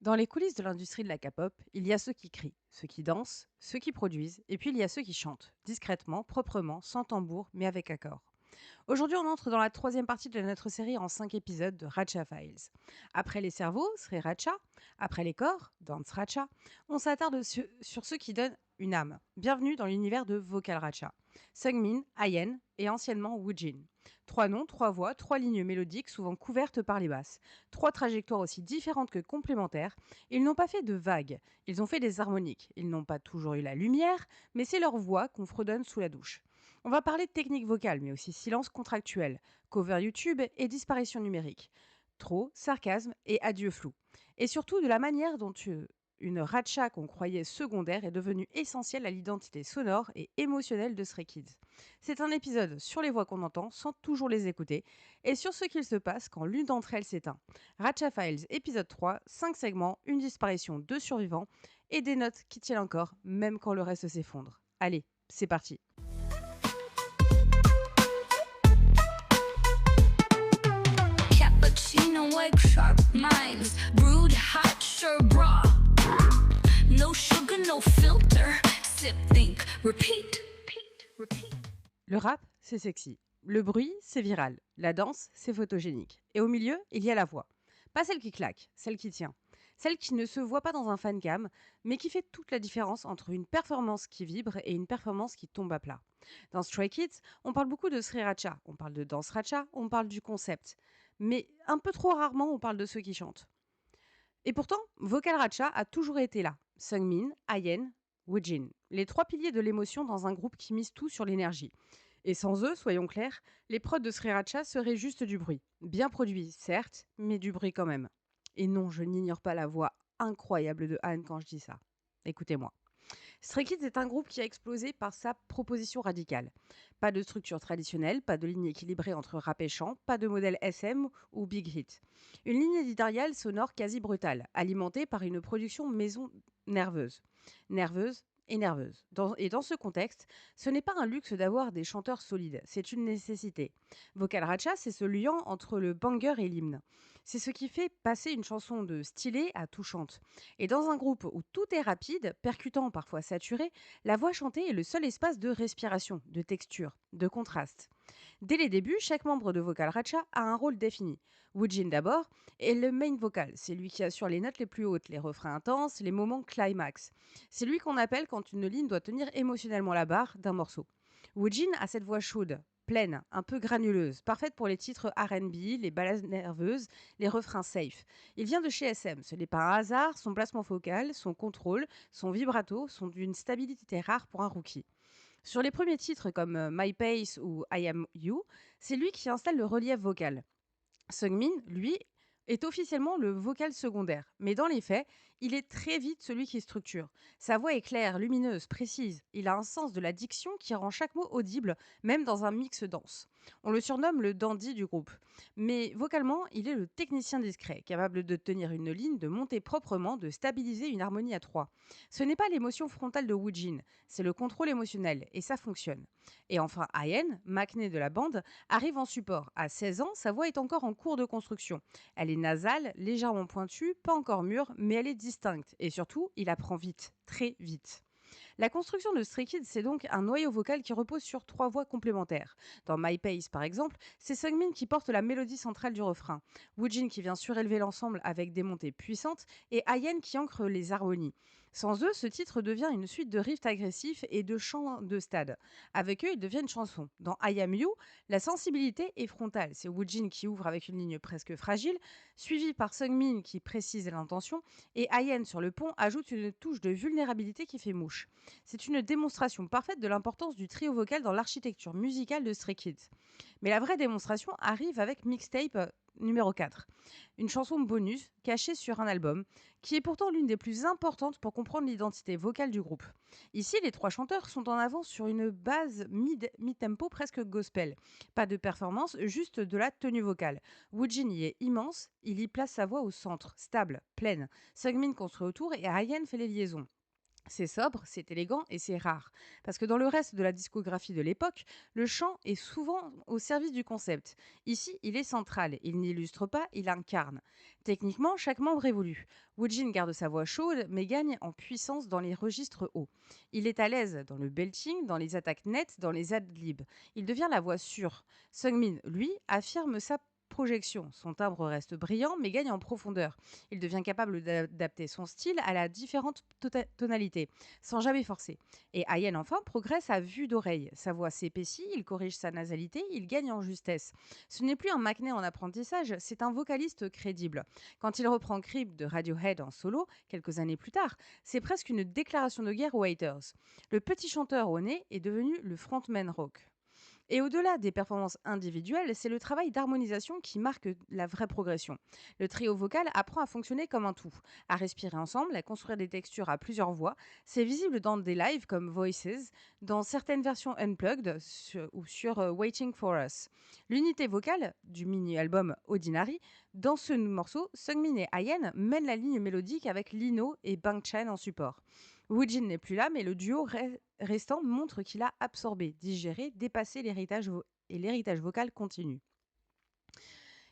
Dans les coulisses de l'industrie de la K-pop, il y a ceux qui crient, ceux qui dansent, ceux qui produisent, et puis il y a ceux qui chantent, discrètement, proprement, sans tambour, mais avec accord. Aujourd'hui, on entre dans la troisième partie de notre série en 5 épisodes de Racha Files. Après les cerveaux, Sri Racha. Après les corps, Dance Racha. On s'attarde sur ceux qui donnent une âme. Bienvenue dans l'univers de Vocal Racha. Sungmin, Ayen et anciennement Woojin. Trois noms, trois voix, trois lignes mélodiques souvent couvertes par les basses. Trois trajectoires aussi différentes que complémentaires. Ils n'ont pas fait de vagues, ils ont fait des harmoniques. Ils n'ont pas toujours eu la lumière, mais c'est leur voix qu'on fredonne sous la douche. On va parler de technique vocale, mais aussi silence contractuel, cover YouTube et disparition numérique. Trop, sarcasme et adieu flou. Et surtout de la manière dont une ratcha qu'on croyait secondaire est devenue essentielle à l'identité sonore et émotionnelle de Stray Kids. C'est un épisode sur les voix qu'on entend sans toujours les écouter et sur ce qu'il se passe quand l'une d'entre elles s'éteint. Ratcha Files épisode 3, 5 segments, une disparition, deux survivants et des notes qui tiennent encore même quand le reste s'effondre. Allez, c'est parti. Cappuccino egg sharp minds brewed hot sherbra. No sugar, no filter. Sip, think, repeat, repeat, repeat. Le rap, c'est sexy. Le bruit, c'est viral. La danse, c'est photogénique. Et au milieu, il y a la voix. Pas celle qui claque, celle qui tient. Celle qui ne se voit pas dans un fancam, mais qui fait toute la différence entre une performance qui vibre et une performance qui tombe à plat. Dans Stray Kids, on parle beaucoup de Sriracha, on parle de danse racha, on parle du concept. Mais un peu trop rarement, on parle de ceux qui chantent. Et pourtant, Vocal Racha a toujours été là. Sungmin, Ayen, Woojin. Les trois piliers de l'émotion dans un groupe qui mise tout sur l'énergie. Et sans eux, soyons clairs, les prods de Sriracha seraient juste du bruit. Bien produit, certes, mais du bruit quand même. Et non, je n'ignore pas la voix incroyable de Anne quand je dis ça. Écoutez-moi. Stray Kids est un groupe qui a explosé par sa proposition radicale. Pas de structure traditionnelle, pas de ligne équilibrée entre rap et chant, pas de modèle SM ou big hit. Une ligne éditoriale sonore quasi brutale, alimentée par une production maison nerveuse. Nerveuse et nerveuse. Et dans ce contexte, ce n'est pas un luxe d'avoir des chanteurs solides, c'est une nécessité. Vocal Racha, c'est ce lien entre le banger et l'hymne. C'est ce qui fait passer une chanson de stylée à touchante. Et dans un groupe où tout est rapide, percutant, parfois saturé, la voix chantée est le seul espace de respiration, de texture, de contraste. Dès les débuts, chaque membre de Vocal Racha a un rôle défini. Woojin d'abord est le main vocal, c'est lui qui assure les notes les plus hautes, les refrains intenses, les moments climax. C'est lui qu'on appelle quand une ligne doit tenir émotionnellement la barre d'un morceau. Woojin a cette voix chaude, pleine, un peu granuleuse, parfaite pour les titres R&B, les ballades nerveuses, les refrains safe. Il vient de chez SM, ce n'est pas un hasard, son placement vocal, son contrôle, son vibrato sont d'une stabilité rare pour un rookie. Sur les premiers titres comme My Pace ou I Am You, c'est lui qui installe le relief vocal. Sungmin, lui, est officiellement le vocal secondaire, mais dans les faits, il est très vite celui qui structure. Sa voix est claire, lumineuse, précise. Il a un sens de la diction qui rend chaque mot audible, même dans un mix dense. On le surnomme le dandy du groupe. Mais vocalement, il est le technicien discret, capable de tenir une ligne, de monter proprement, de stabiliser une harmonie à trois. Ce n'est pas l'émotion frontale de Woojin, c'est le contrôle émotionnel, et ça fonctionne. Et enfin, Ayen, Maknae de la bande, arrive en support. À 16 ans, sa voix est encore en cours de construction. Elle est nasale, légèrement pointue, pas encore mûre, mais elle est distincte. Et surtout, il apprend vite, très vite. La construction de Stray Kids, c'est donc un noyau vocal qui repose sur trois voix complémentaires. Dans My Pace, par exemple, c'est Sungmin qui porte la mélodie centrale du refrain, Woojin qui vient surélever l'ensemble avec des montées puissantes, et Ayen qui ancre les harmonies. Sans eux, ce titre devient une suite de riffs agressifs et de chants de stade. Avec eux, il devient une chanson. Dans I Am You, la sensibilité est frontale. C'est Woojin qui ouvre avec une ligne presque fragile, suivi par Sungmin qui précise l'intention, et Ayen sur le pont ajoute une touche de vulnérabilité qui fait mouche. C'est une démonstration parfaite de l'importance du trio vocal dans l'architecture musicale de Stray Kids. Mais la vraie démonstration arrive avec Mixtape numéro 4, une chanson bonus cachée sur un album, qui est pourtant l'une des plus importantes pour comprendre l'identité vocale du groupe. Ici, les trois chanteurs sont en avance sur une base mi-tempo presque gospel. Pas de performance, juste de la tenue vocale. Woojin y est immense, il y place sa voix au centre, stable, pleine. Sungmin construit autour et Ryan fait les liaisons. C'est sobre, c'est élégant et c'est rare. Parce que dans le reste de la discographie de l'époque, le chant est souvent au service du concept. Ici, il est central. Il n'illustre pas, il incarne. Techniquement, chaque membre évolue. Woojin garde sa voix chaude, mais gagne en puissance dans les registres hauts. Il est à l'aise dans le belting, dans les attaques nettes, dans les ad-libs. Il devient la voix sûre. Sungmin, lui, affirme sa projection. Son timbre reste brillant, mais gagne en profondeur. Il devient capable d'adapter son style à la différente tonalité, sans jamais forcer. Et Ayen, enfin, progresse à vue d'oreille. Sa voix s'épaissit, il corrige sa nasalité, il gagne en justesse. Ce n'est plus un McNay en apprentissage, c'est un vocaliste crédible. Quand il reprend Creep de Radiohead en solo, quelques années plus tard, c'est presque une déclaration de guerre aux haters. Le petit chanteur au nez est devenu le frontman rock. Et au-delà des performances individuelles, c'est le travail d'harmonisation qui marque la vraie progression. Le trio vocal apprend à fonctionner comme un tout, à respirer ensemble, à construire des textures à plusieurs voix. C'est visible dans des lives comme Voices, dans certaines versions unplugged ou sur Waiting for Us. L'unité vocale du mini-album Ordinary, dans ce morceau, Sungmin et Ayen mènent la ligne mélodique avec Lino et Bang Chan en support. Woojin n'est plus là, mais le duo restant montre qu'il a absorbé, digéré, dépassé et l'héritage vocal continue.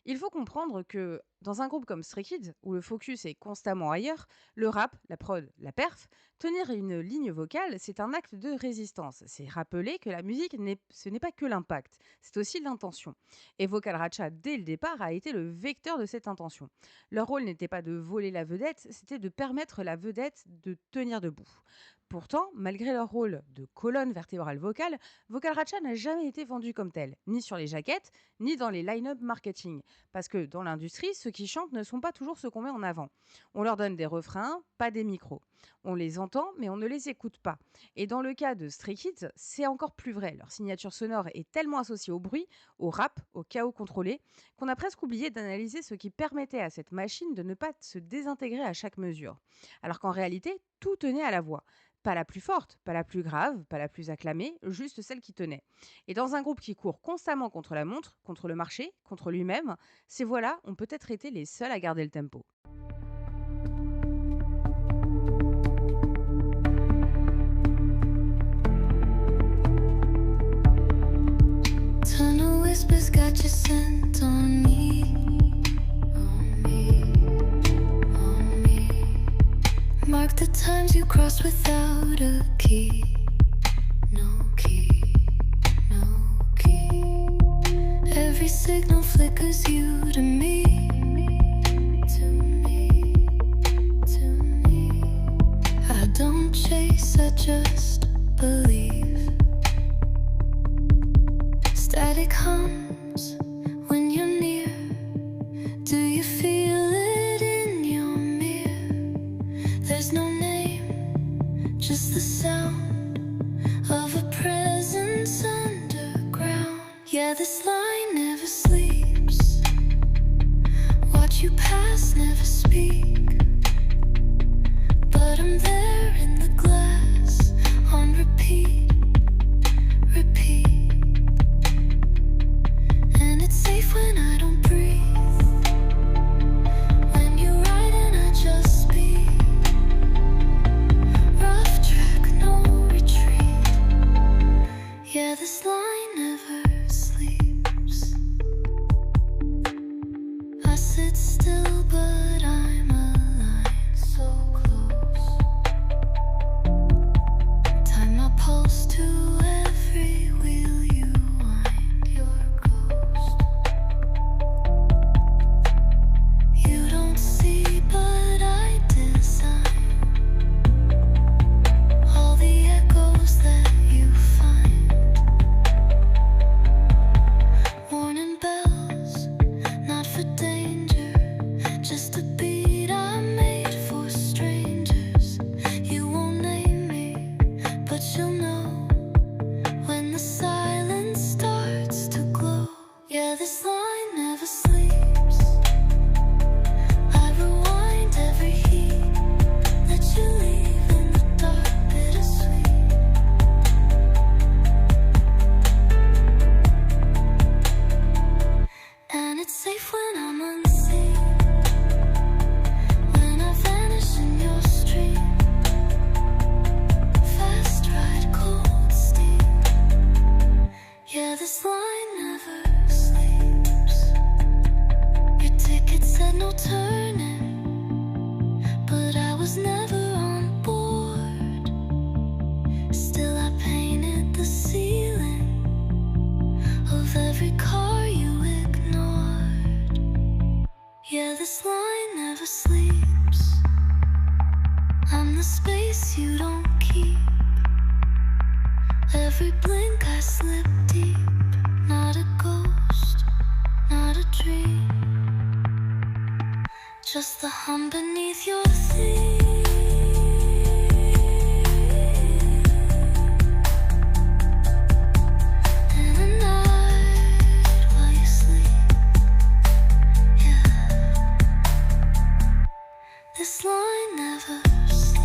Il faut comprendre que dans un groupe comme Stray Kids, où le focus est constamment ailleurs, le rap, la prod, la perf, tenir une ligne vocale, c'est un acte de résistance. C'est rappeler que la musique, ce n'est pas que l'impact, c'est aussi l'intention. Et Vocal Ratcha, dès le départ, a été le vecteur de cette intention. Leur rôle n'était pas de voler la vedette, c'était de permettre la vedette de tenir debout. Pourtant, malgré leur rôle de colonne vertébrale vocale, Vocal Ratcha n'a jamais été vendu comme tel, ni sur les jaquettes, ni dans les line-up marketing. Parce que dans l'industrie, ceux qui chantent ne sont pas toujours ceux qu'on met en avant. On leur donne des refrains, pas des micros. On les entend, mais on ne les écoute pas. Et dans le cas de Stray Kids, c'est encore plus vrai. Leur signature sonore est tellement associée au bruit, au rap, au chaos contrôlé, qu'on a presque oublié d'analyser ce qui permettait à cette machine de ne pas se désintégrer à chaque mesure. Alors qu'en réalité, tout tenait à la voix. Pas la plus forte, pas la plus grave, pas la plus acclamée, juste celle qui tenait. Et dans un groupe qui court constamment contre la montre, contre le marché, contre lui-même, ces voix-là ont peut-être été les seules à garder le tempo. Tunnel whispers got you sent on me, on me, on me. Mark the times you crossed without a key. No key, no key. Every signal flickers you to me. To me, to me. I don't chase, I just believe. Static hums when you're near. Do you feel it in your mirror? There's no name, just the sound of a presence underground. Yeah, this line never sleeps. Watch you pass, never speak. But I'm there in the glass, on repeat, repeat. And it's safe when I don't breathe. When you ride and I just speak. Rough track, no retreat. Yeah, this line never sleeps. I sit still, but I'm alive. promise you don't keep. Every blink I slip deep. Not a ghost, not a dream. Just the hum beneath your theme. In the night while you sleep, yeah. This line never sleeps.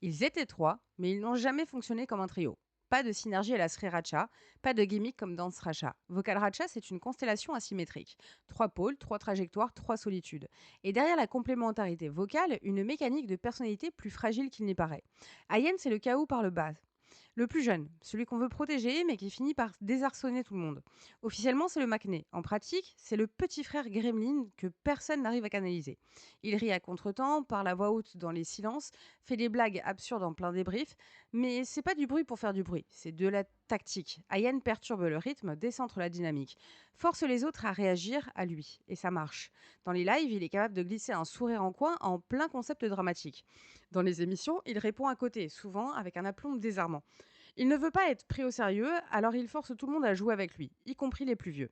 Ils étaient trois, mais ils n'ont jamais fonctionné comme un trio. Pas de synergie à la Sriracha, pas de gimmick comme dans Sriracha. Vocal Racha, c'est une constellation asymétrique. Trois pôles, trois trajectoires, trois solitudes. Et derrière la complémentarité vocale, une mécanique de personnalité plus fragile qu'il n'y paraît. Ayen, c'est le chaos par le bas. Le plus jeune, celui qu'on veut protéger, mais qui finit par désarçonner tout le monde. Officiellement, c'est le Maknae. En pratique, c'est le petit frère gremlin que personne n'arrive à canaliser. Il rit à contretemps, parle à voix haute dans les silences, fait des blagues absurdes en plein débrief, mais c'est pas du bruit pour faire du bruit, c'est de la tactique. Ayen perturbe le rythme, décentre la dynamique, force les autres à réagir à lui, et ça marche. Dans les lives, il est capable de glisser un sourire en coin en plein concept dramatique. Dans les émissions, il répond à côté, souvent avec un aplomb désarmant. Il ne veut pas être pris au sérieux, alors il force tout le monde à jouer avec lui, y compris les plus vieux.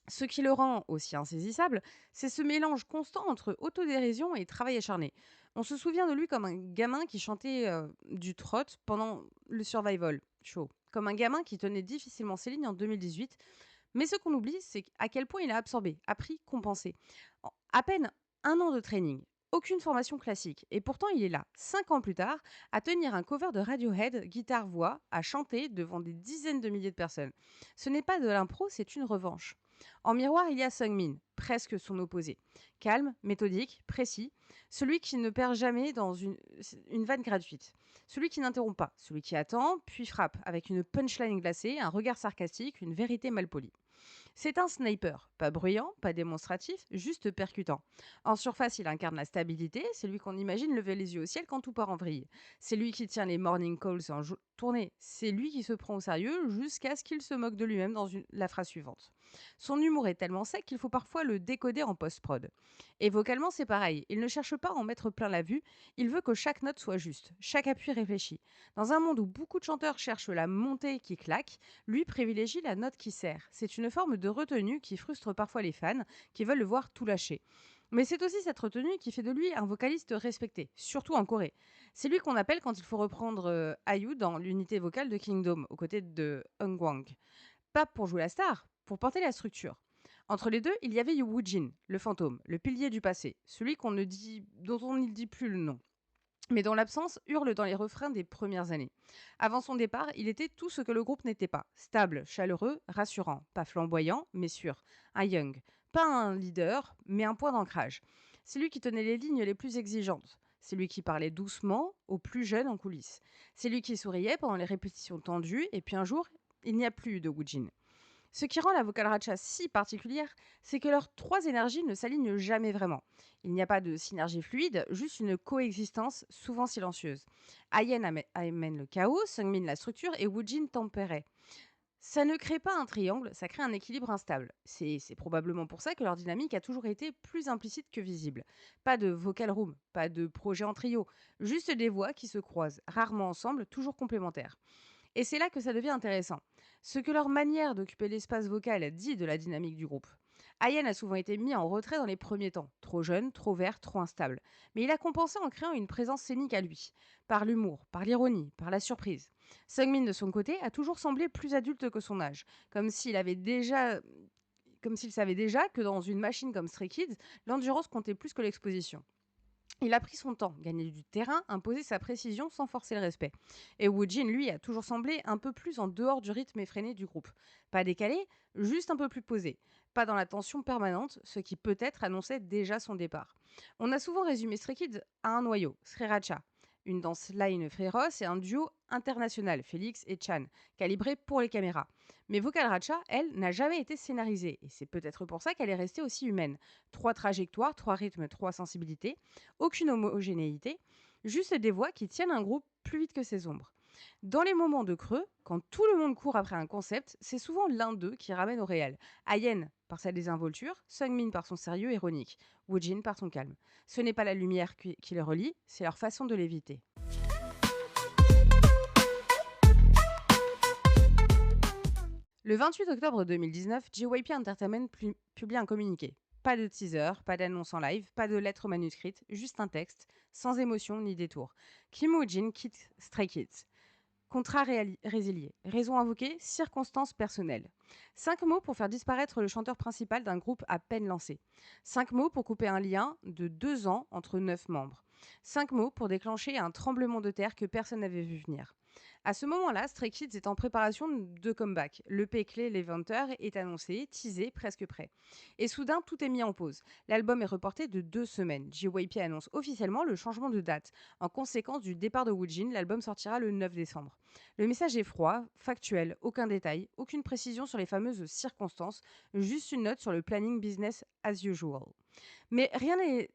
Ce qui le rend aussi insaisissable, c'est ce mélange constant entre autodérision et travail acharné. On se souvient de lui comme un gamin qui chantait du trot pendant le survival show, comme un gamin qui tenait difficilement ses lignes en 2018. Mais ce qu'on oublie, c'est à quel point il a absorbé, appris, compensé. En à peine un an de training, aucune formation classique. Et pourtant, il est là, 5 ans plus tard, à tenir un cover de Radiohead, guitare-voix, à chanter devant des dizaines de milliers de personnes. Ce n'est pas de l'impro, c'est une revanche. En miroir, il y a Sungmin, presque son opposé. Calme, méthodique, précis, celui qui ne perd jamais dans une vanne gratuite. Celui qui n'interrompt pas, celui qui attend, puis frappe, avec une punchline glacée, un regard sarcastique, une vérité mal polie. C'est un sniper, pas bruyant, pas démonstratif, juste percutant. En surface, il incarne la stabilité, c'est lui qu'on imagine lever les yeux au ciel quand tout part en vrille. C'est lui qui tient les morning calls en tournée, c'est lui qui se prend au sérieux jusqu'à ce qu'il se moque de lui-même dans la phrase suivante. Son humour est tellement sec qu'il faut parfois le décoder en post-prod. Et vocalement, c'est pareil, il ne cherche pas à en mettre plein la vue, il veut que chaque note soit juste, chaque appui réfléchi. Dans un monde où beaucoup de chanteurs cherchent la montée qui claque, lui privilégie la note qui sert. C'est une forme de retenue qui frustre parfois les fans, qui veulent le voir tout lâcher. Mais c'est aussi cette retenue qui fait de lui un vocaliste respecté, surtout en Corée. C'est lui qu'on appelle quand il faut reprendre IU dans l'unité vocale de Kingdom, aux côtés de Eungwang. Pas pour jouer la star, pour porter la structure. Entre les deux, il y avait Yu Woojin, le fantôme, le pilier du passé, celui dont on ne dit plus le nom, mais dont l'absence hurle dans les refrains des premières années. Avant son départ, il était tout ce que le groupe n'était pas. Stable, chaleureux, rassurant, pas flamboyant, mais sûr. Un Young. Pas un leader, mais un point d'ancrage. C'est lui qui tenait les lignes les plus exigeantes. C'est lui qui parlait doucement aux plus jeunes en coulisses. C'est lui qui souriait pendant les répétitions tendues, et puis un jour, il n'y a plus de Woojin. Ce qui rend la Vocal Ratcha si particulière, c'est que leurs trois énergies ne s'alignent jamais vraiment. Il n'y a pas de synergie fluide, juste une coexistence souvent silencieuse. Ayen amène le chaos, Sungmin la structure et Woojin tempérait. Ça ne crée pas un triangle, ça crée un équilibre instable. C'est probablement pour ça que leur dynamique a toujours été plus implicite que visible. Pas de vocal room, pas de projet en trio, juste des voix qui se croisent, rarement ensemble, toujours complémentaires. Et c'est là que ça devient intéressant. Ce que leur manière d'occuper l'espace vocal dit de la dynamique du groupe. Ayen a souvent été mis en retrait dans les premiers temps, trop jeune, trop vert, trop instable. Mais il a compensé en créant une présence scénique à lui, par l'humour, par l'ironie, par la surprise. Sungmin, de son côté, a toujours semblé plus adulte que son âge, comme s'il savait déjà que dans une machine comme Stray Kids, l'endurance comptait plus que l'exposition. Il a pris son temps, gagné du terrain, imposé sa précision sans forcer le respect. Et Woojin, lui, a toujours semblé un peu plus en dehors du rythme effréné du groupe. Pas décalé, juste un peu plus posé. Pas dans la tension permanente, ce qui peut-être annonçait déjà son départ. On a souvent résumé Stray Kids à un noyau, Sriracha. une danse line féroce et un duo international, Félix et Chan, calibré pour les caméras. Mais Vocal Racha, elle, n'a jamais été scénarisée, et c'est peut-être pour ça qu'elle est restée aussi humaine. 3 trajectoires, 3 rythmes, 3 sensibilités, aucune homogénéité, juste des voix qui tiennent un groupe plus vite que ses ombres. Dans les moments de creux, quand tout le monde court après un concept, c'est souvent l'un d'eux qui ramène au réel. Ayen par sa désinvolture, Sungmin par son sérieux ironique, Woojin par son calme. Ce n'est pas la lumière qui les relie, c'est leur façon de l'éviter. Le 28 octobre 2019, JYP Entertainment publie un communiqué. Pas de teaser, pas d'annonce en live, pas de lettre manuscrite, juste un texte, sans émotion ni détour. Kim Woojin quitte Stray Kids. Contrat résilié. Raison invoquée, circonstances personnelles. 5 mots pour faire disparaître le chanteur principal d'un groupe à peine lancé. 5 mots pour couper un lien de 2 ans entre 9 membres. 5 mots pour déclencher un tremblement de terre que personne n'avait vu venir. À ce moment-là, Stray Kids est en préparation de comeback. L'EP clé Levanter est annoncé, teasé, presque prêt. Et soudain, tout est mis en pause. L'album est reporté de 2 semaines. JYP annonce officiellement le changement de date. En conséquence du départ de Woojin, l'album sortira le 9 décembre. Le message est froid, factuel, aucun détail, aucune précision sur les fameuses circonstances, juste une note sur le planning business as usual. Mais rien n'est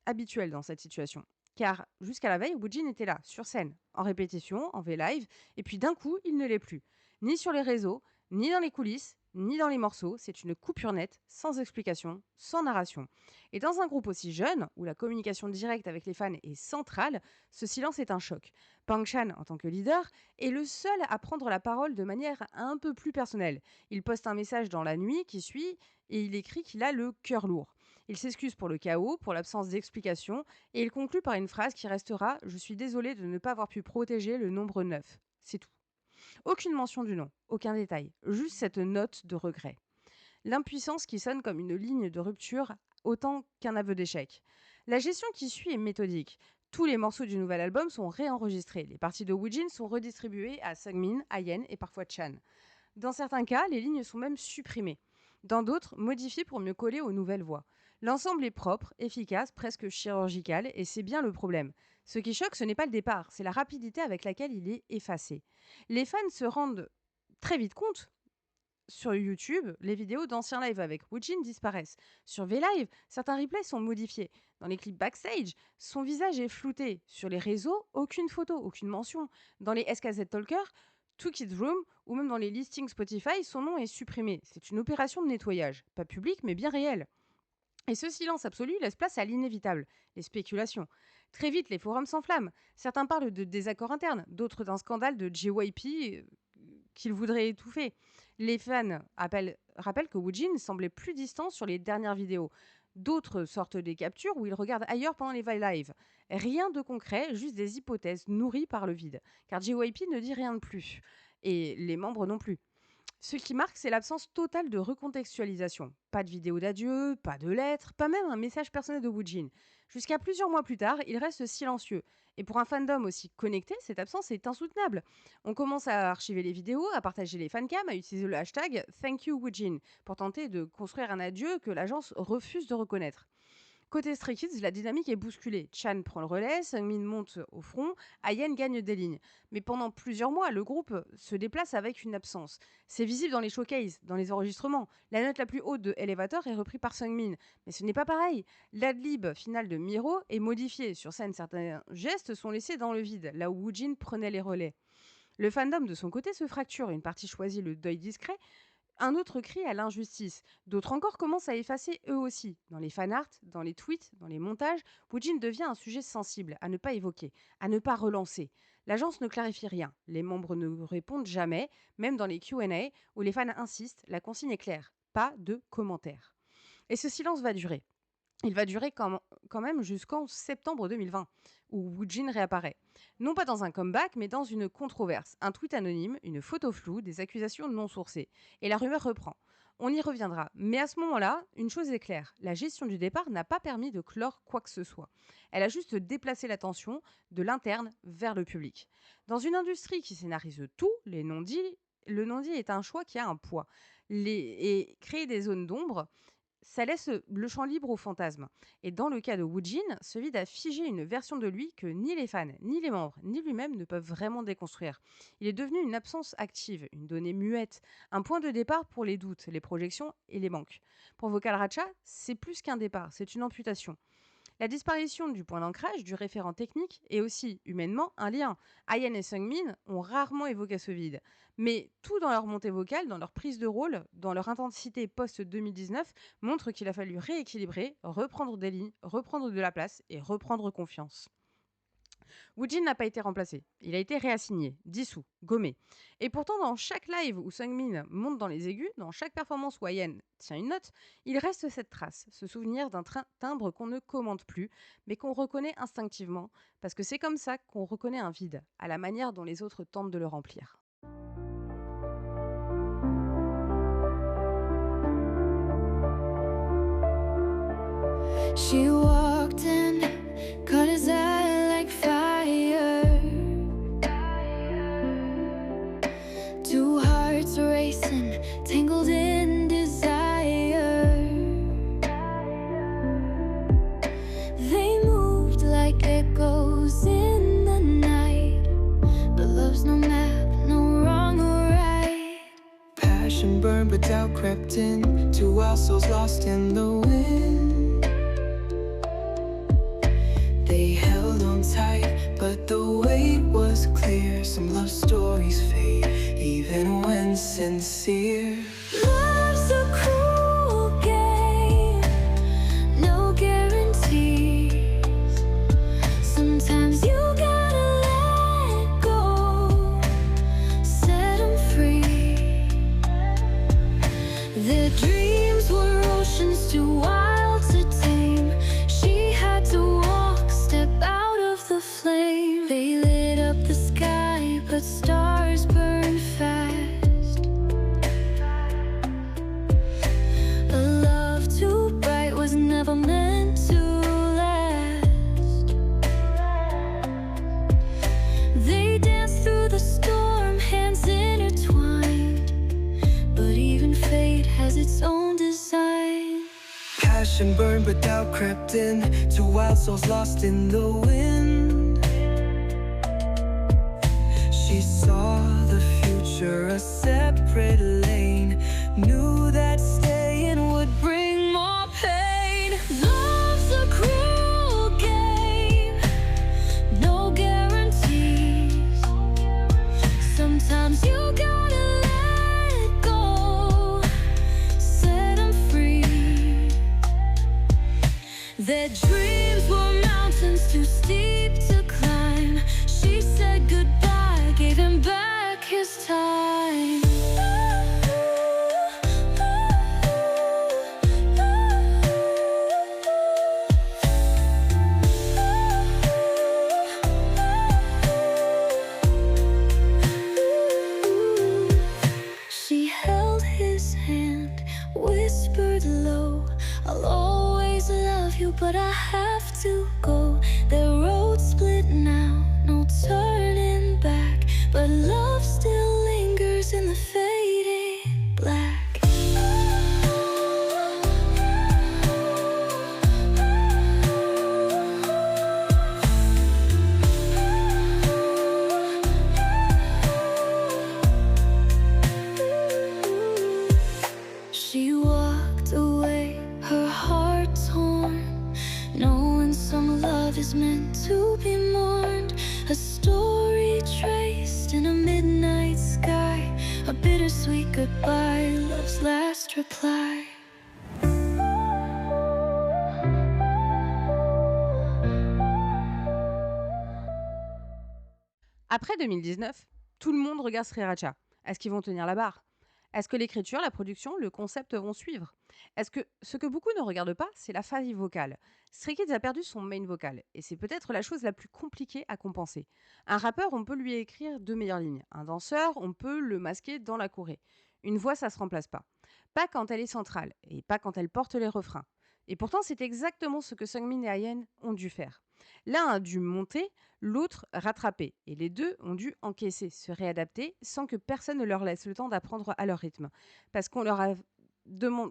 habituel dans cette situation. Car jusqu'à la veille, Woojin était là, sur scène, en répétition, en V-Live, et puis d'un coup, il ne l'est plus. Ni sur les réseaux, ni dans les coulisses, ni dans les morceaux. C'est une coupure nette, sans explication, sans narration. Et dans un groupe aussi jeune, où la communication directe avec les fans est centrale, ce silence est un choc. Pang Chan, en tant que leader, est le seul à prendre la parole de manière un peu plus personnelle. Il poste un message dans la nuit qui suit, et il écrit qu'il a le cœur lourd. Il s'excuse pour le chaos, pour l'absence d'explication, et il conclut par une phrase qui restera « Je suis désolé de ne pas avoir pu protéger le nombre 9. » C'est tout. Aucune mention du nom, aucun détail, juste cette note de regret. L'impuissance qui sonne comme une ligne de rupture autant qu'un aveu d'échec. La gestion qui suit est méthodique. Tous les morceaux du nouvel album sont réenregistrés. Les parties de Woojin sont redistribuées à Sungmin, Ayen et parfois Chan. Dans certains cas, les lignes sont même supprimées. Dans d'autres, modifiées pour mieux coller aux nouvelles voix. L'ensemble est propre, efficace, presque chirurgical, et c'est bien le problème. Ce qui choque, ce n'est pas le départ, c'est la rapidité avec laquelle il est effacé. Les fans se rendent très vite compte. Sur YouTube, les vidéos d'anciens lives avec Woojin disparaissent. Sur V-Live, certains replays sont modifiés. Dans les clips backstage, son visage est flouté. Sur les réseaux, aucune photo, aucune mention. Dans les SKZ Talker, Two Kids Room ou même dans les listings Spotify, son nom est supprimé. C'est une opération de nettoyage, pas publique mais bien réelle. Et ce silence absolu laisse place à l'inévitable, les spéculations. Très vite, les forums s'enflamment. Certains parlent de désaccords internes, d'autres d'un scandale de JYP qu'il voudrait étouffer. Les fans rappellent que Woojin semblait plus distant sur les dernières vidéos. D'autres sortent des captures où il regarde ailleurs pendant les lives. Rien de concret, juste des hypothèses nourries par le vide. Car JYP ne dit rien de plus. Et les membres non plus. Ce qui marque, c'est l'absence totale de recontextualisation. Pas de vidéo d'adieu, pas de lettres, pas même un message personnel de Woojin. Jusqu'à plusieurs mois plus tard, il reste silencieux. Et pour un fandom aussi connecté, cette absence est insoutenable. On commence à archiver les vidéos, à partager les fancams, à utiliser le hashtag Thank you Woojin pour tenter de construire un adieu que l'agence refuse de reconnaître. Côté Stray Kids, la dynamique est bousculée. Chan prend le relais, Sungmin monte au front, Ayen gagne des lignes. Mais pendant plusieurs mois, le groupe se déplace avec une absence. C'est visible dans les showcases, dans les enregistrements. La note la plus haute de Elevator est reprise par Sungmin. Mais ce n'est pas pareil. L'adlib final de Miro est modifié. Sur scène, certains gestes sont laissés dans le vide, là où Woojin prenait les relais. Le fandom, de son côté, se fracture. Une partie choisit le deuil discret, un autre crie à l'injustice. D'autres encore commencent à effacer eux aussi. Dans les fanarts, dans les tweets, dans les montages, Woojin devient un sujet sensible, à ne pas évoquer, à ne pas relancer. L'agence ne clarifie rien. Les membres ne répondent jamais, même dans les Q&A où les fans insistent, la consigne est claire. Pas de commentaires. Et ce silence va durer. Il va durer quand même jusqu'en septembre 2020, où Woojin réapparaît. Non pas dans un comeback, mais dans une controverse. Un tweet anonyme, une photo floue, des accusations non sourcées. Et la rumeur reprend. On y reviendra. Mais à ce moment-là, une chose est claire. La gestion du départ n'a pas permis de clore quoi que ce soit. Elle a juste déplacé l'attention de l'interne vers le public. Dans une industrie qui scénarise tout, le non-dit est un choix qui a un poids. Et créer des zones d'ombre Ça laisse le champ libre au fantasme. Et dans le cas de Woojin, ce vide a figé une version de lui que ni les fans, ni les membres, ni lui-même ne peuvent vraiment déconstruire. Il est devenu une absence active, une donnée muette, un point de départ pour les doutes, les projections et les manques. Pour Vocal Racha, c'est plus qu'un départ, c'est une amputation. La disparition du point d'ancrage, du référent technique, et aussi, humainement, un lien. Ayen et Sungmin ont rarement évoqué ce vide. Mais tout dans leur montée vocale, dans leur prise de rôle, dans leur intensité post-2019, montre qu'il a fallu rééquilibrer, reprendre des lignes, reprendre de la place et reprendre confiance. Woojin n'a pas été remplacé. Il a été réassigné, dissous, gommé. Et pourtant, dans chaque live où Sungmin monte dans les aigus, dans chaque performance où Ayen tient une note, il reste cette trace, ce souvenir d'un timbre qu'on ne commente plus, mais qu'on reconnaît instinctivement, parce que c'est comme ça qu'on reconnaît un vide, à la manière dont les autres tentent de le remplir. She walked in, caught his eye like fire. Two hearts racing, tangled in desire. They moved like echoes in the night, but love's no map, no wrong or right. Passion burned but doubt crept in. Two wild souls lost in the wind. They held on tight, but the weight was clear. Some love stories fade, even when sincere. Love's a cruel game, no guarantees. Sometimes you gotta let go, set 'em free. Their dreams were oceans too wild to tame. She had to walk, step out of the flame. They lit up the sky, but stars burn fast. A love too bright was never meant to last. They danced through the storm, hands intertwined, but even fate has its own design. Passion burned but doubt crept in. Two wild souls lost in the wind. She saw the future, a separate lane. Knew that staying would bring more pain. Love's a cruel game, no guarantees. Sometimes you gotta let go, set 'em free. Their dreams were mountains too steep to climb. She said goodbye, gave him back his time. She held his hand, whispered low, I'll always love you, but I have to go. Their roads split now, no turning back, but love still lingers in the fading black. She walked away, her heart torn, knowing some love is meant to be mourned. A story traced in a midnight sky, a bittersweet goodbye, love's last reply. Après 2019, tout le monde regarde Sriracha. Est-ce qu'ils vont tenir la barre? Est-ce que l'écriture, la production, le concept vont suivre? Est-ce que ce que beaucoup ne regardent pas, c'est la faille vocale? Stray Kids a perdu son main vocal, et c'est peut-être la chose la plus compliquée à compenser. Un rappeur, on peut lui écrire deux meilleures lignes. Un danseur, on peut le masquer dans la choré. Une voix, ça se remplace pas. Pas quand elle est centrale, et pas quand elle porte les refrains. Et pourtant, c'est exactement ce que Sungmin et Ayen ont dû faire. L'un a dû monter, l'autre rattraper. Et les deux ont dû encaisser, se réadapter, sans que personne ne leur laisse le temps d'apprendre à leur rythme. Parce qu'on leur a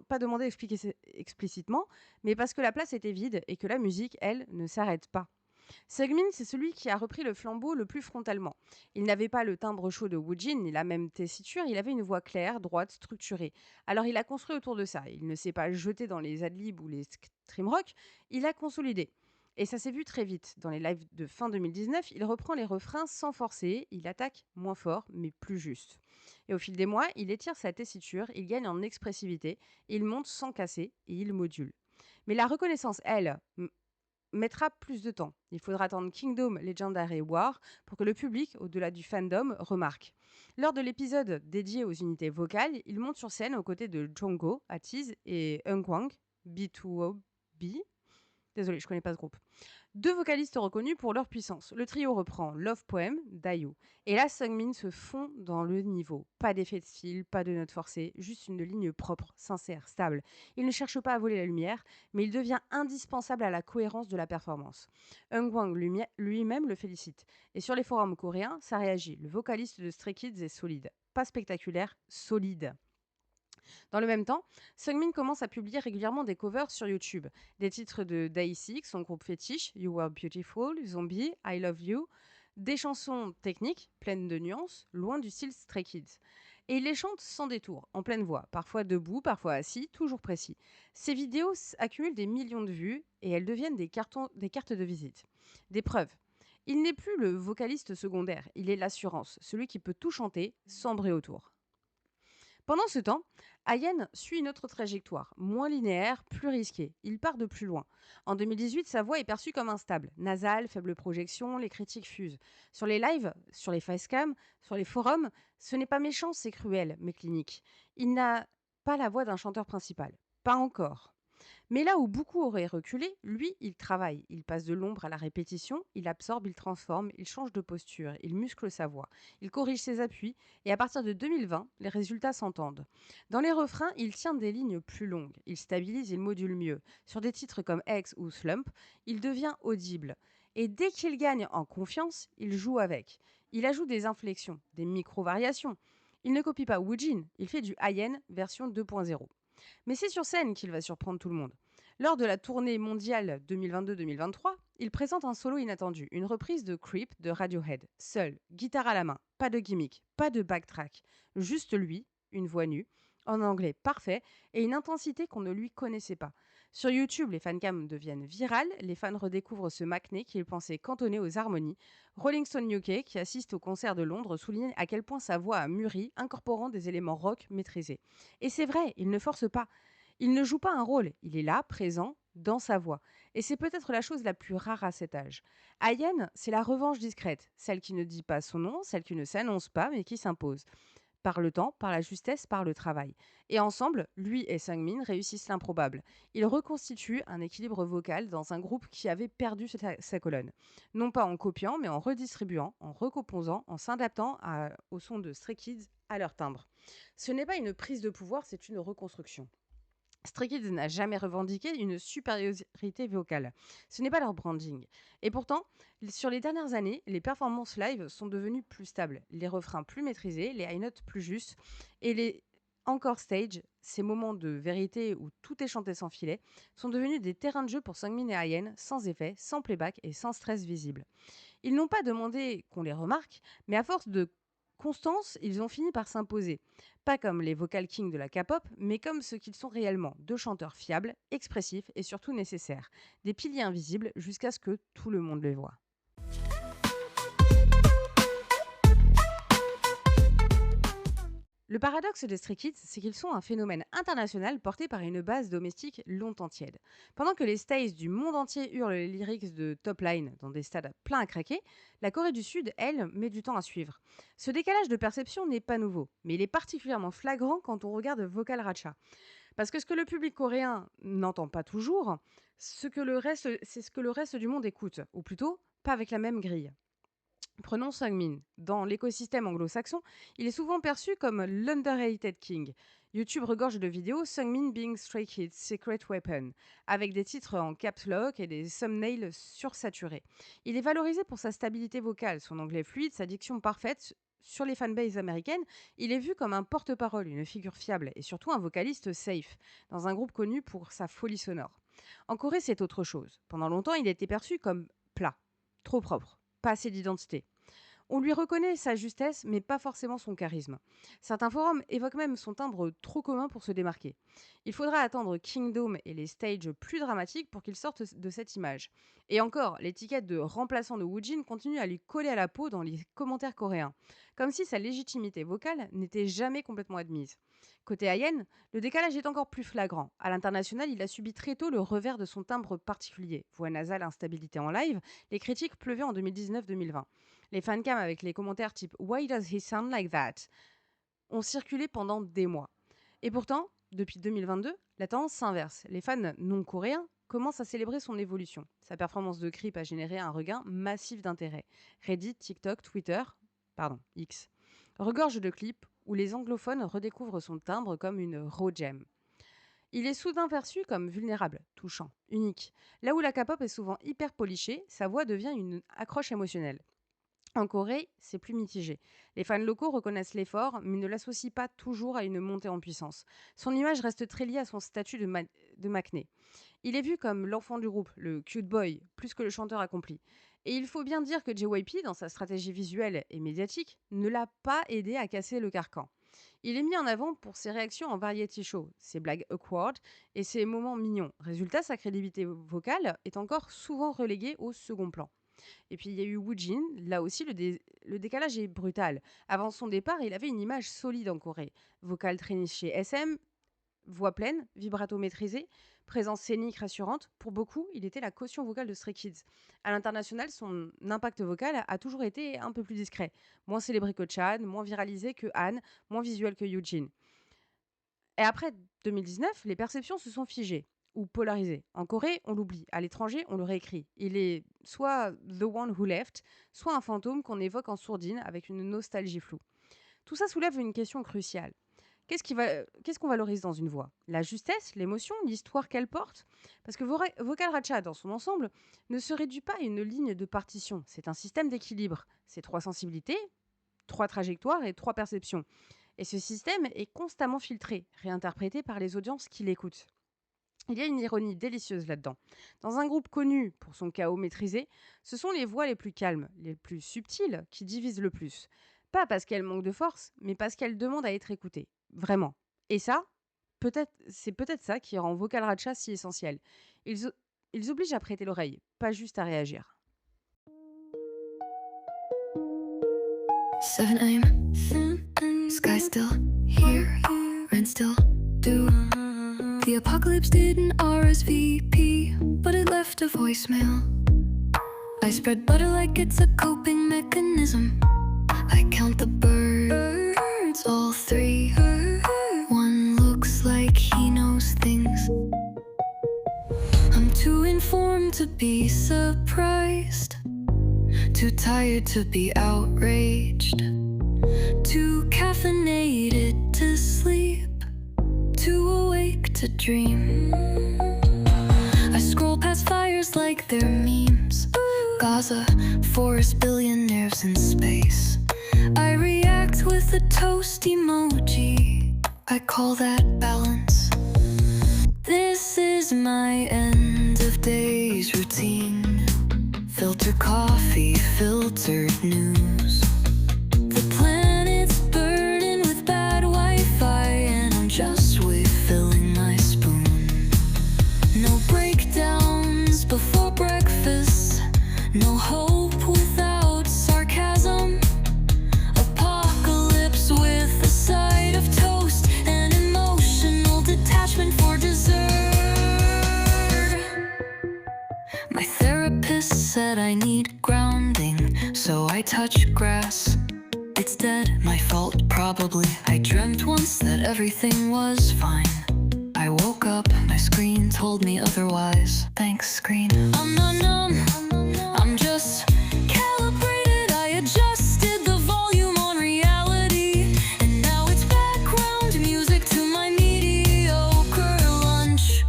pas demandé explicitement, mais parce que la place était vide et que la musique, elle, ne s'arrête pas. Seungmin, c'est celui qui a repris le flambeau le plus frontalement. Il n'avait pas le timbre chaud de Woojin, ni la même tessiture, il avait une voix claire, droite, structurée. Alors il a construit autour de ça. Il ne s'est pas jeté dans les adlibs ou les stream rock, il a consolidé. Et ça s'est vu très vite. Dans les lives de fin 2019, il reprend les refrains sans forcer, il attaque moins fort, mais plus juste. Et au fil des mois, il étire sa tessiture, il gagne en expressivité, il monte sans casser et il module. Mais la reconnaissance, elle, mettra plus de temps. Il faudra attendre Kingdom Legendary War pour que le public, au-delà du fandom, remarque. Lors de l'épisode dédié aux unités vocales, il monte sur scène aux côtés de Jongho, Atiz et Eunkwang, B2OB. Désolé, je connais pas ce groupe. 2 vocalistes reconnus pour leur puissance. Le trio reprend Love Poem, d'Ayu. Et là, Seungmin se fond dans le niveau. Pas d'effet de fil, pas de notes forcées, juste une ligne propre, sincère, stable. Il ne cherche pas à voler la lumière, mais il devient indispensable à la cohérence de la performance. Eunkwang lui-même le félicite. Et sur les forums coréens, ça réagit. Le vocaliste de Stray Kids est solide. Pas spectaculaire, solide. Dans le même temps, Seungmin commence à publier régulièrement des covers sur YouTube. Des titres de Day6, son groupe fétiche, You Were Beautiful, Zombie, I Love You. Des chansons techniques, pleines de nuances, loin du style Stray Kids. Et il les chante sans détour, en pleine voix, parfois debout, parfois assis, toujours précis. Ces vidéos accumulent des millions de vues et elles deviennent des cartes de visite. Des preuves. Il n'est plus le vocaliste secondaire, il est l'assurance, celui qui peut tout chanter sans bruit autour. Pendant ce temps, Ayen suit une autre trajectoire, moins linéaire, plus risquée. Il part de plus loin. En 2018, sa voix est perçue comme instable, nasale, faible projection, les critiques fusent. Sur les lives, sur les facecams, sur les forums, ce n'est pas méchant, c'est cruel, mais clinique. Il n'a pas la voix d'un chanteur principal. Pas encore. Mais là où beaucoup auraient reculé, lui, il travaille. Il passe de l'ombre à la répétition, il absorbe, il transforme, il change de posture, il muscle sa voix, il corrige ses appuis, et à partir de 2020, les résultats s'entendent. Dans les refrains, il tient des lignes plus longues, il stabilise, il module mieux. Sur des titres comme X ou Slump, il devient audible. Et dès qu'il gagne en confiance, il joue avec. Il ajoute des inflexions, des micro-variations. Il ne copie pas Woojin, il fait du high-end version 2.0. Mais c'est sur scène qu'il va surprendre tout le monde. Lors de la tournée mondiale 2022-2023, il présente un solo inattendu, une reprise de Creep de Radiohead, seul, guitare à la main, pas de gimmick, pas de backtrack, juste lui, une voix nue, en anglais parfait et une intensité qu'on ne lui connaissait pas. Sur YouTube, les fancams deviennent virales, les fans redécouvrent ce Maknae qu'ils pensaient cantonné aux harmonies. Rolling Stone UK, qui assiste au concert de Londres, souligne à quel point sa voix a mûri, incorporant des éléments rock maîtrisés. Et c'est vrai, il ne force pas. Il ne joue pas un rôle, il est là, présent, dans sa voix. Et c'est peut-être la chose la plus rare à cet âge. Ayen, c'est la revanche discrète, celle qui ne dit pas son nom, celle qui ne s'annonce pas, mais qui s'impose. Par le temps, par la justesse, par le travail. Et ensemble, lui et Seungmin réussissent l'improbable. Ils reconstituent un équilibre vocal dans un groupe qui avait perdu sa colonne. Non pas en copiant, mais en redistribuant, en recomposant, en s'adaptant au son de Stray Kids à leur timbre. Ce n'est pas une prise de pouvoir, c'est une reconstruction. Stray Kids n'a jamais revendiqué une supériorité vocale. Ce n'est pas leur branding. Et pourtant, sur les dernières années, les performances live sont devenues plus stables, les refrains plus maîtrisés, les high notes plus justes, et les encore stage, ces moments de vérité où tout est chanté sans filet, sont devenus des terrains de jeu pour Seungmin et Ayen, sans effet, sans playback et sans stress visible. Ils n'ont pas demandé qu'on les remarque, mais à force de constance, ils ont fini par s'imposer. Pas comme les vocal kings de la K-pop, mais comme ce qu'ils sont réellement, 2 chanteurs fiables, expressifs et surtout nécessaires. Des piliers invisibles jusqu'à ce que tout le monde les voie. Le paradoxe des Stray Kids, c'est qu'ils sont un phénomène international porté par une base domestique longtemps tiède. Pendant que les stays du monde entier hurlent les lyrics de Top Line dans des stades pleins à craquer, la Corée du Sud, elle, met du temps à suivre. Ce décalage de perception n'est pas nouveau, mais il est particulièrement flagrant quand on regarde Vocal Ratcha. Parce que ce que le public coréen n'entend pas toujours, c'est ce que le reste du monde écoute, ou plutôt, pas avec la même grille. Prenons Seungmin. Dans l'écosystème anglo-saxon, il est souvent perçu comme l'underrated king. YouTube regorge de vidéos Seungmin being Stray Kids Secret Weapon, avec des titres en caps lock et des thumbnails sursaturés. Il est valorisé pour sa stabilité vocale, son anglais fluide, sa diction parfaite sur les fanbases américaines, il est vu comme un porte-parole, une figure fiable et surtout un vocaliste safe, dans un groupe connu pour sa folie sonore. En Corée, c'est autre chose. Pendant longtemps, il était perçu comme plat, trop propre, pas assez d'identité. On lui reconnaît sa justesse, mais pas forcément son charisme. Certains forums évoquent même son timbre trop commun pour se démarquer. Il faudra attendre Kingdom et les stages plus dramatiques pour qu'il sorte de cette image. Et encore, l'étiquette de remplaçant de Woojin continue à lui coller à la peau dans les commentaires coréens, comme si sa légitimité vocale n'était jamais complètement admise. Côté Hayen, le décalage est encore plus flagrant. À l'international, il a subi très tôt le revers de son timbre particulier. Voix nasale, instabilité en live, les critiques pleuvaient en 2019-2020. Les fancams avec les commentaires type Why does he sound like that ont circulé pendant des mois. Et pourtant, depuis 2022, la tendance s'inverse. Les fans non coréens commencent à célébrer son évolution. Sa performance de Creep a généré un regain massif d'intérêt. Reddit, TikTok, Twitter, X, regorge de clips où les anglophones redécouvrent son timbre comme une raw gem. Il est soudain perçu comme vulnérable, touchant, unique. Là où la K-pop est souvent hyper polichée, sa voix devient une accroche émotionnelle. En Corée, c'est plus mitigé. Les fans locaux reconnaissent l'effort, mais ne l'associent pas toujours à une montée en puissance. Son image reste très liée à son statut de Maknae. Il est vu comme l'enfant du groupe, le cute boy, plus que le chanteur accompli. Et il faut bien dire que JYP, dans sa stratégie visuelle et médiatique, ne l'a pas aidé à casser le carcan. Il est mis en avant pour ses réactions en variety show, ses blagues awkward et ses moments mignons. Résultat, sa crédibilité vocale est encore souvent reléguée au second plan. Et puis il y a eu Woojin, là aussi le décalage est brutal. Avant son départ, il avait une image solide en Corée. Vocal très niché SM, voix pleine, vibrato maîtrisé, présence scénique rassurante. Pour beaucoup, il était la caution vocale de Stray Kids. À l'international, son impact vocal a toujours été un peu plus discret. Moins célébré que Chan, moins viralisé que Han, moins visuel que Yoojin. Et après 2019, les perceptions se sont figées ou polarisées. En Corée, on l'oublie. À l'étranger, on le réécrit. Il est soit The One Who Left, soit un fantôme qu'on évoque en sourdine avec une nostalgie floue. Tout ça soulève une question cruciale. Qu'est-ce qu'on valorise dans une voix ? La justesse, l'émotion, l'histoire qu'elle porte ? Parce que Vocal Ratcha, dans son ensemble, ne se réduit pas à une ligne de partition. C'est un système d'équilibre. C'est 3 sensibilités, 3 trajectoires et 3 perceptions. Et ce système est constamment filtré, réinterprété par les audiences qui l'écoutent. Il y a une ironie délicieuse là-dedans. Dans un groupe connu pour son chaos maîtrisé, ce sont les voix les plus calmes, les plus subtiles qui divisent le plus. Pas parce qu'elles manquent de force, mais parce qu'elles demandent à être écoutées. Vraiment. Et ça, c'est peut-être ça qui rend Vocal Ratcha si essentiel. Ils obligent à prêter l'oreille, pas juste à réagir. 7 a.m. Sky still here, rain still due. The apocalypse didn't RSVP, but it left a voicemail. I spread butter like it's a coping mechanism. I count the birds, all 3. One looks like he knows things. I'm too informed to be surprised, too tired to be outraged, too caffeinated to sleep, too awake to dream. I scroll past fires like they're memes. Gaza, forest, billionaires in space. I react with a toast emoji. I call that balance. This is my end of days routine. Filter coffee, filtered news. The planet's burdened with bad Wi-Fi, and I'm just refilling my spoon. No breakdowns before breakfast. No hope without sarcasm. Apocalypse with a side of toast and emotional detachment for dessert. My therapist said I need grounding, so I touch grass. It's dead, my fault probably. I dreamt once that everything was fine. I woke up, my screen told me otherwise. Thanks, screen. I'm not numb, I'm just calibrated. I adjusted the volume on reality, and now it's background music to my mediocre lunch.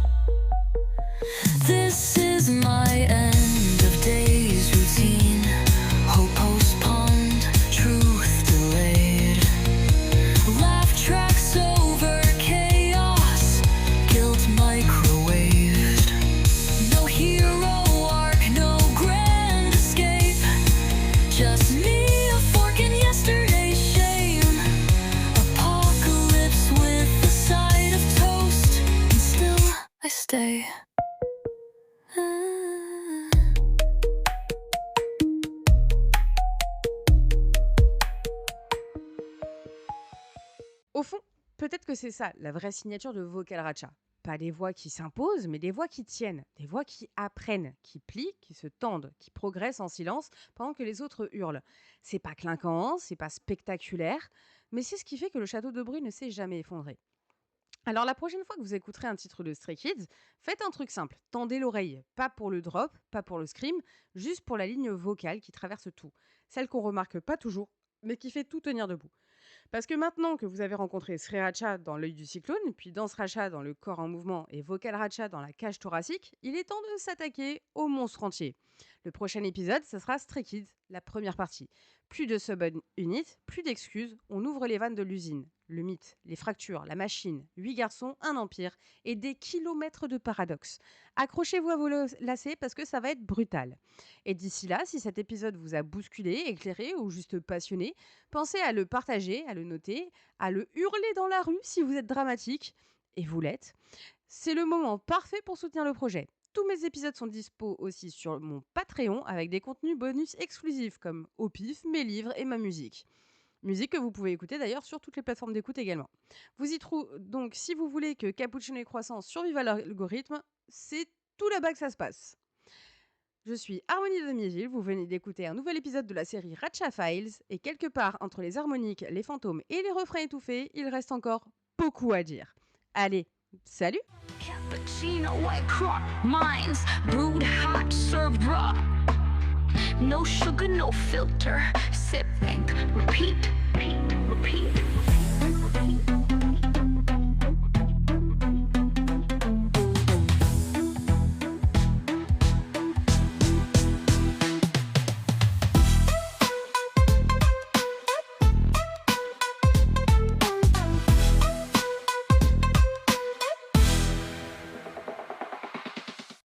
This is my end of days routine. Hope postponed, truth delayed. peut-être que c'est ça, la vraie signature de Vocal Ratcha. Pas des voix qui s'imposent, mais des voix qui tiennent, des voix qui apprennent, qui plient, qui se tendent, qui progressent en silence pendant que les autres hurlent. C'est pas clinquant, c'est pas spectaculaire, mais c'est ce qui fait que le château de bruit ne s'est jamais effondré. Alors la prochaine fois que vous écouterez un titre de Stray Kids, faites un truc simple, tendez l'oreille, pas pour le drop, pas pour le scream, juste pour la ligne vocale qui traverse tout, celle qu'on remarque pas toujours, mais qui fait tout tenir debout. Parce que maintenant que vous avez rencontré Sriracha dans l'œil du cyclone, puis Dansracha dans le corps en mouvement et Vocal Ratcha dans la cage thoracique, il est temps de s'attaquer au monstre entier. Le prochain épisode, ce sera Stray Kids, la première partie. Plus de sub-unit, plus d'excuses, on ouvre les vannes de l'usine. Le mythe, les fractures, la machine, 8 garçons, un empire et des kilomètres de paradoxes. Accrochez-vous à vos lacets parce que ça va être brutal. Et d'ici là, si cet épisode vous a bousculé, éclairé ou juste passionné, pensez à le partager, à le noter, à le hurler dans la rue si vous êtes dramatique, et vous l'êtes. C'est le moment parfait pour soutenir le projet. Tous mes épisodes sont dispo aussi sur mon Patreon avec des contenus bonus exclusifs comme au pif, mes livres et ma musique. Musique que vous pouvez écouter d'ailleurs sur toutes les plateformes d'écoute également. Vous y trouvez donc, si vous voulez que Cappuccino et Croissant survivent à l'algorithme, c'est tout là-bas que ça se passe. Je suis Harmonie de Demi-Ville, vous venez d'écouter un nouvel épisode de la série Ratcha Files, et quelque part entre les harmoniques, les fantômes et les refrains étouffés, il reste encore beaucoup à dire. Allez, salut! Cappuccino, white crop, mines, brewed hot, served raw. No sugar, no filter, sip and repeat.